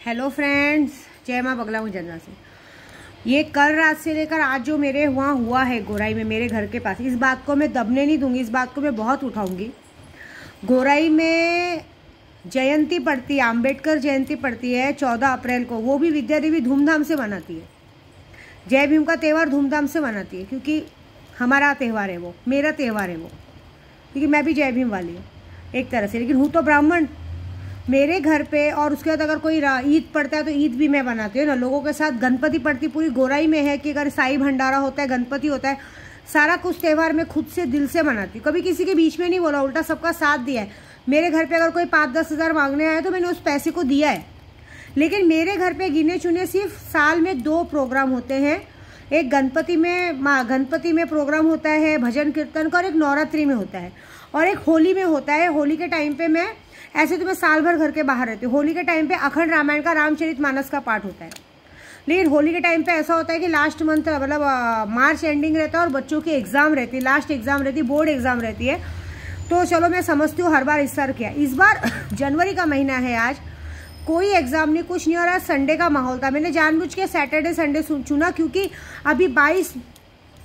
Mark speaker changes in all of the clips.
Speaker 1: Hello friends, जय माँ बगला हूँ जनरा से। ये कल रात से लेकर आज जो मेरे वहाँ हुआ है गोराई में, मेरे घर के पास, इस बात को मैं दबने नहीं दूंगी। इस बात को मैं बहुत उठाऊंगी। गोराई में जयंती पड़ती है, अम्बेडकर जयंती पड़ती है 14 अप्रैल को। वो भी विद्या देवी धूमधाम से मनाती है। जय भीम का त्यौहार धूमधाम से मनाती है क्योंकि हमारा त्यौहार है, वो मेरा त्यौहार है वो, क्योंकि मैं भी जय भीम वाली हूँ एक तरह से। लेकिन हूँ तो ब्राह्मण। मेरे घर पे और उसके बाद अगर कोई ईद पड़ता है तो ईद भी मैं बनाती हूँ ना लोगों के साथ। गणपति पड़ती पूरी गोराई में है कि अगर साई भंडारा होता है, गणपति होता है, सारा कुछ त्यौहार मैं खुद से दिल से मनाती हूँ। कभी किसी के बीच में नहीं बोला, उल्टा सबका साथ दिया है। मेरे घर पे अगर कोई 5-10 हज़ार मांगने आए तो मैंने उस पैसे को दिया है। लेकिन मेरे घर पे गिने चुने सिर्फ साल में 2 प्रोग्राम होते हैं। एक गणपति में प्रोग्राम होता है भजन कीर्तन का, और एक नवरात्रि में होता है, और एक होली में होता है। होली के टाइम पे मैं ऐसे तो मैं साल भर घर के बाहर रहती हूँ। होली के टाइम पे अखंड रामायण का रामचरितमानस का पाठ होता है। लेकिन होली के टाइम पे ऐसा होता है कि लास्ट मंथ मतलब मार्च एंडिंग रहता है और बच्चों की एग्जाम रहती है, लास्ट एग्जाम रहती है, बोर्ड एग्जाम रहती है। तो चलो मैं समझती हूँ, हर बार इस तरह किया। इस बार जनवरी का महीना है, आज कोई एग्जाम नहीं, कुछ नहीं, और आज संडे का माहौल था। मैंने जानबूझ के सैटरडे संडे चुना क्योंकि अभी 22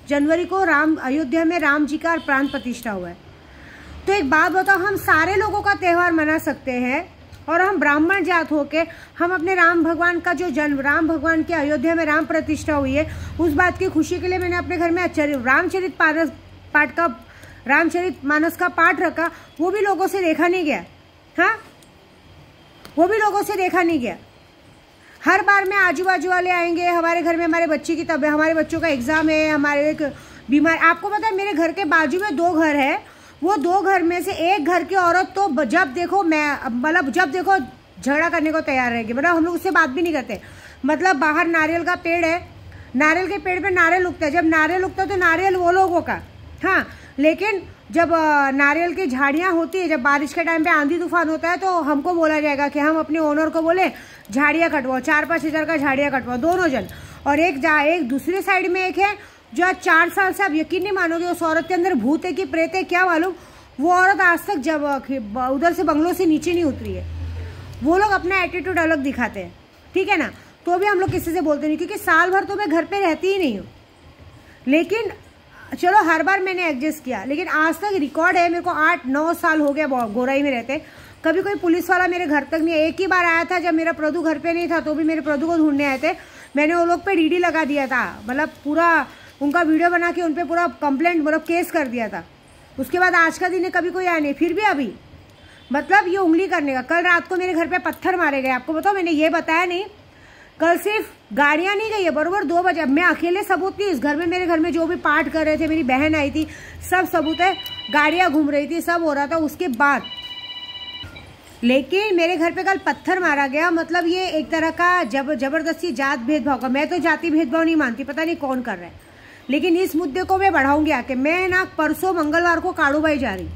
Speaker 1: जनवरी को अयोध्या में राम जी का प्राण प्रतिष्ठा हुआ है। तो एक बात बताओ, हम सारे लोगों का त्यौहार मना सकते हैं और हम ब्राह्मण जात होके हम अपने राम भगवान का जो जन्म, राम भगवान की अयोध्या में राम प्रतिष्ठा हुई है, उस बात की खुशी के लिए मैंने अपने घर में रामचरितमानस का पाठ रखा। वो भी लोगों से देखा नहीं गया। हाँ, वो भी लोगों से देखा नहीं गया। हर बार में आजू बाजू वाले आएंगे हमारे घर में, हमारे बच्चे की तबीयत, हमारे बच्चों का एग्जाम है, हमारे एक बीमार। आपको पता है मेरे घर के बाजू में 2 घर है। वो 2 घर में से एक घर की औरत तो जब देखो झगड़ा करने को तैयार रहेगी। मतलब हम लोग उससे बात भी नहीं करते। मतलब बाहर नारियल का पेड़ है, नारियल के पेड़ पे नारियल उगता है। जब नारियल उगता है तो नारियल वो लोगों का, हाँ। लेकिन जब नारियल की झाड़ियाँ होती है, जब बारिश के टाइम पे आंधी तूफान होता है, तो हमको बोला जाएगा कि हम अपने ओनर को बोले झाड़ियाँ कटवाओ, 4-5 हज़ार का झाड़ियाँ कटवाओ, दोनों जन। और एक दूसरी साइड में एक है जो आज 4 साल से, आप यकीन नहीं मानोगे, उस औरत के अंदर भूत है कि प्रेत है क्या मालूम। वो औरत आज तक जब उधर से बंगलों से नीचे नहीं उतरी है। वो लोग अपना एटीट्यूड अलग दिखाते हैं, ठीक है ना। तो भी हम लोग किसी से बोलते नहीं, क्योंकि साल भर तो मैं घर पे रहती ही नहीं हूँ। लेकिन चलो हर बार मैंने एडजस्ट किया। लेकिन आज तक रिकॉर्ड है, मेरे को 8-9 साल हो गया गोराई में रहते। कभी कोई पुलिस वाला मेरे घर तक नहीं है। एक ही बार आया था जब मेरा प्रदू घर पे नहीं था, तो भी मेरे प्रदू को ढूंढने आए थे। मैंने वो लोग पे डीडी लगा दिया था, मतलब पूरा उनका वीडियो बना के उन पर पूरा कंप्लेंट, मतलब केस कर दिया था। उसके बाद आज का दिन कभी कोई आया नहीं। फिर भी अभी मतलब ये उंगली करने का। कल रात को मेरे घर पे पत्थर मारे गए। आपको बताओ, मैंने ये बताया नहीं। कल सिर्फ गाड़ियां नहीं गई है, बरोबर 2 बजे। मैं अकेले सबूत थी इस घर में। मेरे घर में जो भी पाठ कर रहे थे, मेरी बहन आई थी, सब सबूत है। गाड़ियां घूम रही थी, सब हो रहा था उसके बाद। लेकिन मेरे घर पे कल पत्थर मारा गया। मतलब ये एक तरह का जबरदस्ती जात भेदभाव का। मैं तो जाति भेदभाव नहीं मानती, पता नहीं कौन कर रहा है। लेकिन इस मुद्दे को मैं बढ़ाऊंगी आके। मैं ना परसों मंगलवार को काड़ूबाई जा रही,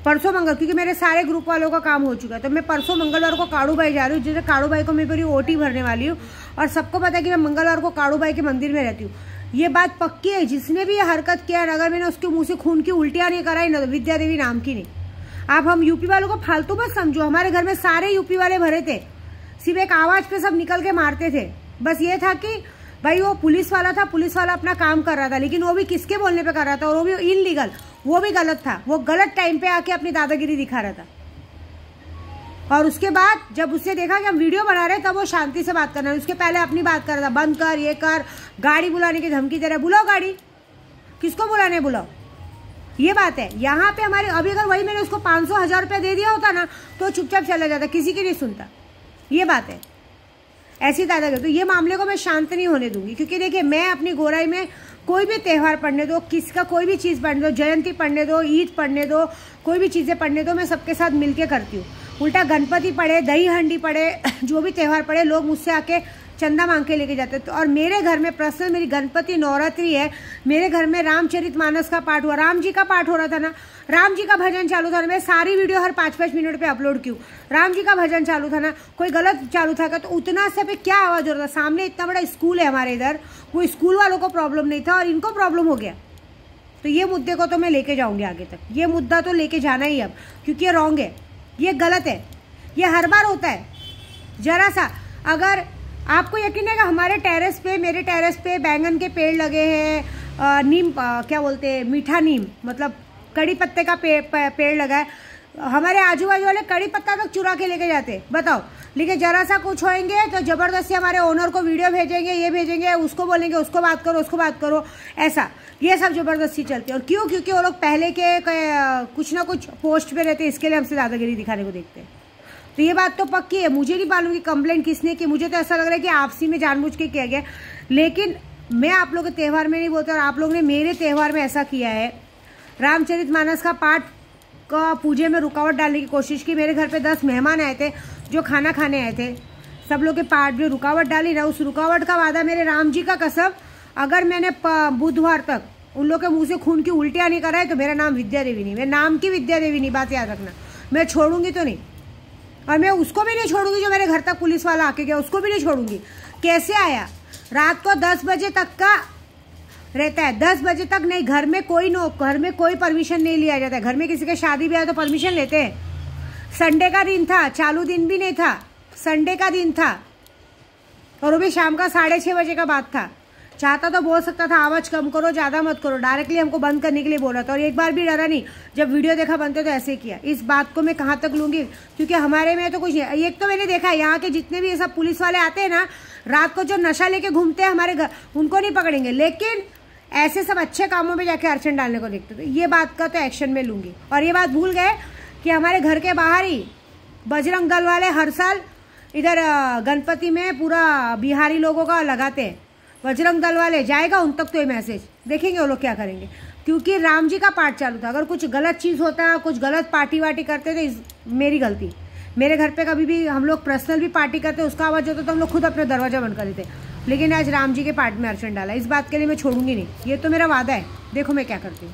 Speaker 1: क्योंकि मेरे सारे ग्रुप वालों का काम हो चुका है। तो मैं परसों मंगलवार को काड़ूबाई जा रही हूँ। जैसे काड़ूबाई को मैं पूरी ओटी भरने वाली हूँ, और सबको पता है कि मैं मंगलवार को काड़ूबाई के मंदिर में रहती हूँ। ये बात पक्की है। जिसने भी ये हरकत किया, अगर मैंने उसके मुंह से खून की उल्टियाँ नहीं कराई ना, विद्या देवी नाम की नहीं। आप हम यूपी वालों को फालतू मत समझो। हमारे घर में सारे यूपी वाले भरे थे, सिर्फ एक आवाज पे सब निकल के मारते थे। बस ये था कि भाई वो पुलिस वाला था, पुलिस वाला अपना काम कर रहा था, लेकिन वो भी किसके बोलने पे कर रहा था, और वो भी इनलीगल, वो भी गलत था। वो गलत टाइम पे आके अपनी दादागिरी दिखा रहा था। और उसके बाद जब उससे देखा कि हम वीडियो बना रहे हैं, तब वो शांति से बात कर रहा है। उसके पहले अपनी बात कर रहा था, बंद कर, ये कर, गाड़ी बुलाने की धमकी दे रहा है। बुलाओ गाड़ी, किसको बुलाने, बुलाओ। ये बात है। यहाँ पे हमारे अभी अगर वही मैंने उसको 500-1000 रुपया दे दिया होता ना, तो चुपचाप चला जाता, किसी की नहीं सुनता। ये बात है, ऐसी दादागिरी। तो ये मामले को मैं शांत नहीं होने दूंगी, क्योंकि देखिए मैं अपनी गोराई में कोई भी त्यौहार पढ़ने दो, किसका कोई भी चीज़ पढ़ने दो, जयंती पढ़ने दो, ईद पढ़ने दो, कोई भी चीज़ें पढ़ने दो, मैं सबके साथ मिलके करती हूँ। उल्टा गणपति पढ़े, दही हंडी पढ़े, जो भी त्यौहार पढ़े, लोग मुझसे आके चंदा मांग के लेके जाते। तो और मेरे घर में पर्सनल मेरी गणपति नवरात्रि है। मेरे घर में रामचरितमानस का पाठ हुआ, राम जी का पाठ हो रहा था ना, राम जी का भजन चालू था ना। मैं सारी वीडियो हर 5-5 मिनट पे अपलोड की हूँ। राम जी का भजन चालू था ना, कोई गलत चालू था तो उतना से पे क्या आवाज हो रहा था। सामने इतना बड़ा स्कूल है हमारे इधर, वो स्कूल वालों को प्रॉब्लम नहीं था और इनको प्रॉब्लम हो गया। तो ये मुद्दे को तो मैं लेके जाऊंगी आगे तक। ये मुद्दा तो लेके जाना ही अब, क्योंकि ये रॉन्ग है, ये गलत है, ये हर बार होता है। जरा सा अगर आपको यकीन है कि हमारे टेरेस पे, मेरे टेरेस पे बैंगन के पेड़ लगे हैं, नीम क्या बोलते हैं, मीठा नीम मतलब कड़ी पत्ते का पेड़ लगा है, हमारे आजू बाजू वाले कड़ी पत्ता तक चुरा के लेके जाते, बताओ। लेकिन जरा सा कुछ होएंगे तो जबरदस्ती हमारे ओनर को वीडियो भेजेंगे, ये भेजेंगे, उसको बोलेंगे उसको बात करो, उसको बात करो, ऐसा ये सब जबरदस्ती चलती है। और क्यों? क्योंकि वो लोग पहले के कुछ ना कुछ पोस्ट पे रहते, इसके लिए हमसे दादागिरी दिखाने को देखते हैं। तो ये बात तो पक्की है। मुझे नहीं मालूम कि कंप्लेंट किसने की, मुझे तो ऐसा लग रहा है कि आपसी में जानबूझ के किया गया। लेकिन मैं आप लोगों के त्यौहार में नहीं बोलता, और आप लोगों ने मेरे त्यौहार में ऐसा किया है। रामचरितमानस का पाठ का पूजे में रुकावट डालने की कोशिश की। मेरे घर पे 10 मेहमान आए थे जो खाना खाने आए थे, सब लोग के पाठ में रुकावट डाली ना। उस रुकावट का वादा मेरे राम जी का कसम, अगर मैंने बुधवार तक उन लोग के मुंह से खून की उल्टियाँ नहीं कराए तो मेरा नाम विद्या देवी नहीं, मेरे नाम की विद्या देवी नहीं, बात याद रखना। मैं छोड़ूंगी तो नहीं, और मैं उसको भी नहीं छोड़ूंगी जो मेरे घर तक पुलिस वाला आके गया, उसको भी नहीं छोड़ूंगी। कैसे आया? रात को 10 बजे तक का रहता है, 10 बजे तक नहीं। घर में कोई परमिशन नहीं लिया जाता है। घर में किसी के शादी भी आए तो परमिशन लेते हैं। संडे का दिन था, चालू दिन भी नहीं था, संडे का दिन था, और वो भी शाम का 6:30 बजे का बात था। चाहता तो बोल सकता था आवाज कम करो, ज्यादा मत करो, डायरेक्टली हमको बंद करने के लिए बोला था, और एक बार भी डरा नहीं। जब वीडियो देखा बनते तो ऐसे किया। इस बात को मैं कहाँ तक लूंगी? क्योंकि हमारे में तो कुछ नहीं। एक तो मैंने देखा है यहाँ के जितने भी ये सब पुलिस वाले आते हैं ना, रात को जो नशा लेके घूमते हैं हमारे घर, उनको नहीं पकड़ेंगे, लेकिन ऐसे सब अच्छे कामों में जाके अड़चन डालने को देखते थे। ये बात का तो एक्शन में लूंगी। और ये बात भूल गए कि हमारे घर के बाहर ही बजरंग दल वाले हर साल इधर गणपति में पूरा बिहारी लोगों का लगाते हैं। बजरंग दल वाले जाएगा उन तक तो ये मैसेज देखेंगे वो लोग क्या करेंगे। क्योंकि राम जी का पाठ चालू था। अगर कुछ गलत चीज़ होता, कुछ गलत पार्टी वार्टी करते तो मेरी गलती। मेरे घर पे कभी भी हम लोग पर्सनल भी पार्टी करते, उसका आवाज़ होता तो हम लोग खुद अपने दरवाजा बंद कर देते। लेकिन आज राम जी के पाठ में अड़चन डाला, इस बात के लिए मैं छोड़ूंगी नहीं। ये तो मेरा वादा है, देखो मैं क्या करती हूँ।